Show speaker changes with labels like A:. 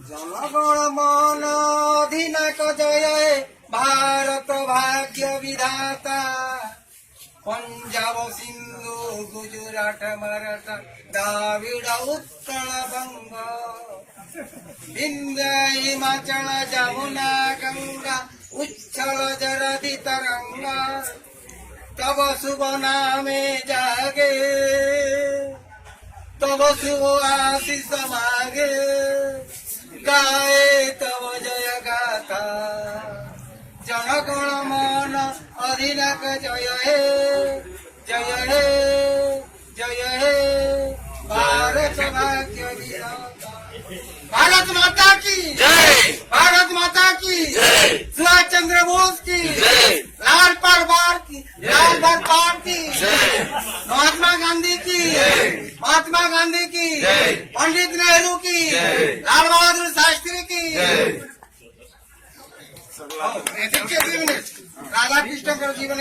A: जनगण मन अधिनायक जय भारत भाग्य विधाता पंजाब सिंधु गुजरात मराठा द्राविड उत्कल बंग विंध्य हिमाचल जमुना गंगा उच्छल जरति तरंगा तब शुभ नामे जागे तब शुभ आशीष मागे गाए तब जय गाथा जनगण मन अधिनायक जय हे भारत भाग्य विधाता भारत माता की जय भारत माता की जय सुभाष चंद्र बोस की जय लाल परवार की लाल दरबार की जय महात्मा गांधी की जय महात्मा गांधी की जय पंडित नेहरू की जय लाल बहादुर शास्त्री की जय राधा कृष्ण जीवन